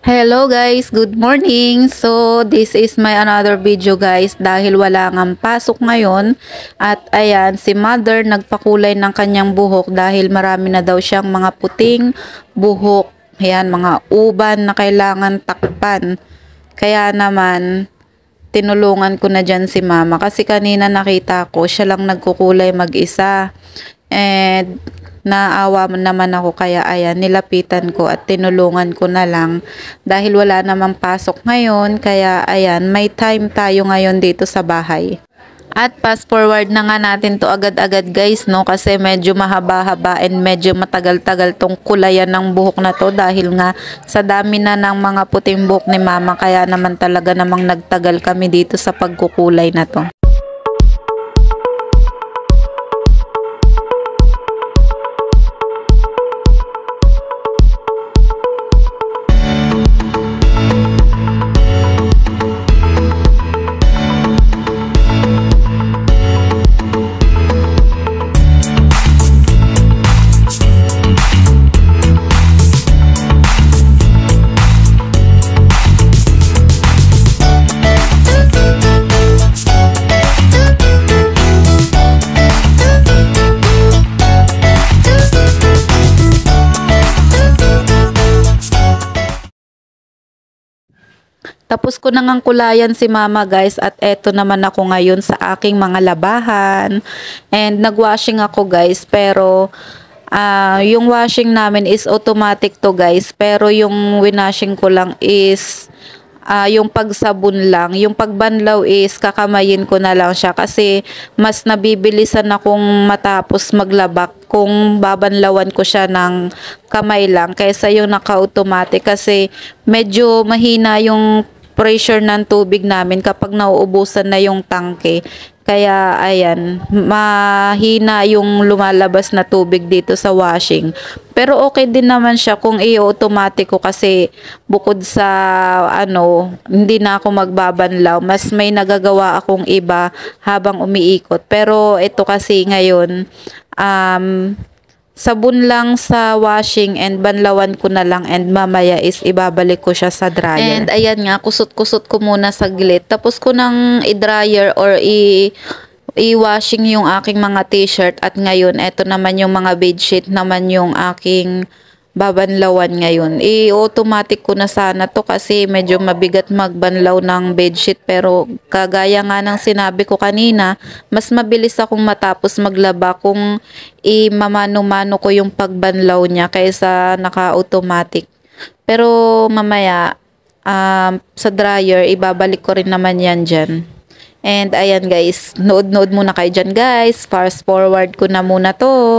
Hello guys, good morning. So this is my another video guys dahil wala ngang pasok ngayon at ayan si mother nagpakulay ng kanyang buhok dahil marami na daw siyang mga puting buhok. Ayan mga uban na kailangan takpan. Kaya naman tinulungan ko na dyan si mama kasi kanina nakita ko siya lang nagkukulay mag-isa. And naawa naman ako kaya ayan nilapitan ko at tinulungan ko na lang dahil wala namang pasok ngayon kaya ayan may time tayo ngayon dito sa bahay. At fast forward na nga natin to agad-agad guys no kasi medyo mahaba-haba and medyo matagal-tagal tong kulayan ng buhok na to dahil nga sa dami na ng mga puting buhok ni mama kaya naman talaga namang nagtagal kami dito sa pagkukulay na to. Tapos ko nang kulayan si mama guys at eto naman ako ngayon sa aking mga labahan. And nagwashing ako guys pero yung washing namin is automatic to guys. Pero yung winashing ko lang is yung pagsabon lang. Yung pagbanlaw is kakamayin ko na lang siya kasi mas nabibilisan akong matapos maglaba kung babanlawan ko siya ng kamay lang kaysa yung naka-automatic kasi medyo mahina yung pressure ng tubig namin kapag nauubusan na yung tangke. Kaya ayan, mahina yung lumalabas na tubig dito sa washing. Pero okay din naman siya kung i-automatic ko kasi bukod sa hindi na ako magbabanlaw, mas may nagagawa akong iba habang umiikot. Pero ito kasi ngayon, sabon lang sa washing and banlawan ko na lang and mamaya is ibabalik ko siya sa dryer. And ayan nga, kusot-kusot ko muna saglit. Tapos ko nang i-dryer or i-washing yung aking mga t-shirt at ngayon, eto naman yung mga bedsheet naman yung aking babanlawan ngayon. I-automatic ko na sana to kasi medyo mabigat magbanlaw ng bedsheet pero kagaya nga ng sinabi ko kanina, mas mabilis akong matapos maglaba kung i-mamano-mano ko yung pagbanlaw niya kaysa naka-automatic. Pero mamaya sa dryer, ibabalik ko rin naman yan dyan. And ayan guys, nood-nood muna kayo dyan guys. Fast forward ko na muna to.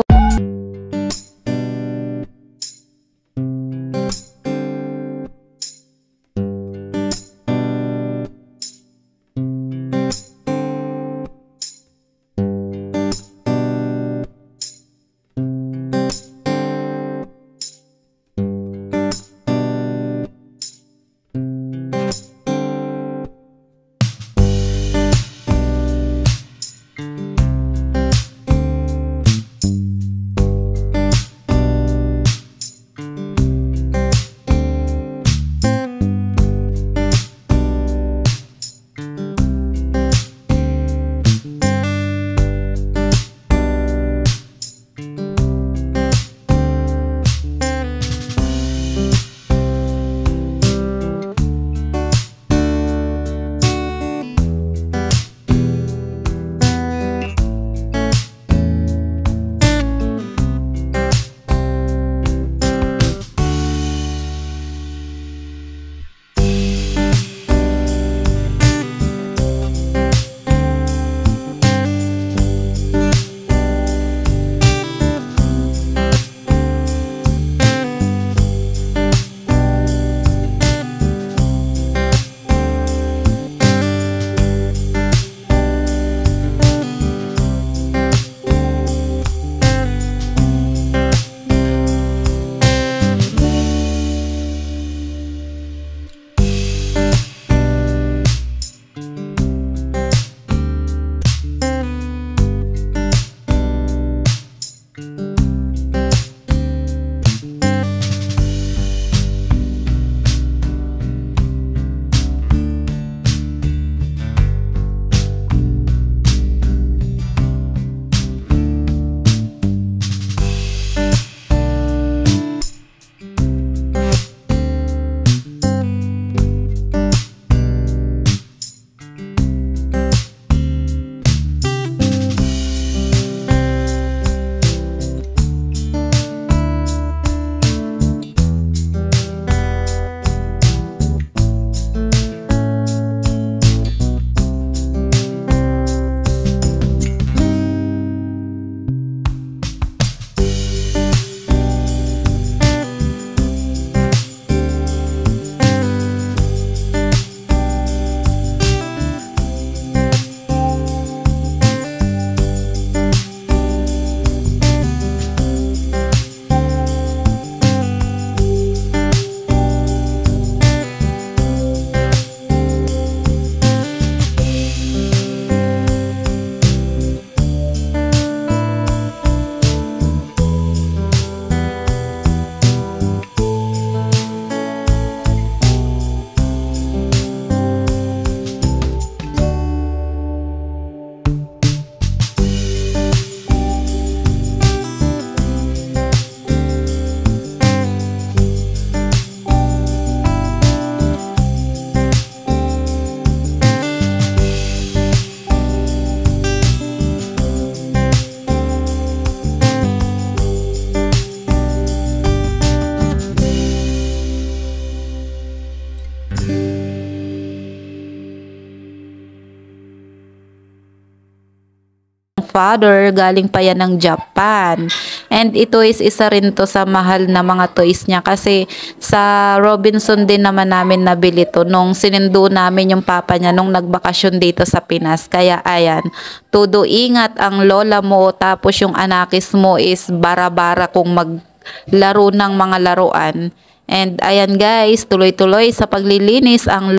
father, galing pa yan ng Japan. And ito is isa rin to sa mahal na mga toys niya kasi sa Robinson din naman namin nabili to nung sinindo namin yung papa niya nung nagbakasyon dito sa Pinas. Kaya ayan, todo ingat ang lola mo, tapos yung anakis mo is bara-bara kung maglaro ng mga laruan. And ayan guys, tuloy-tuloy sa paglilinis ang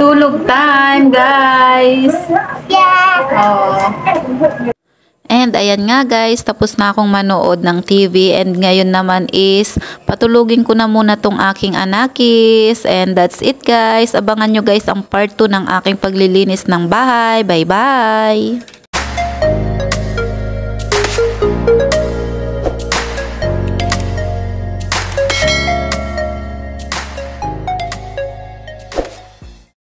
tulog time, guys. Oh. And ayan nga guys, tapos na akong manood ng TV and ngayon naman is patulugin ko na muna tong aking anakis. And that's it guys. Abangan nyo guys ang part 2 ng aking paglilinis ng bahay. Bye bye!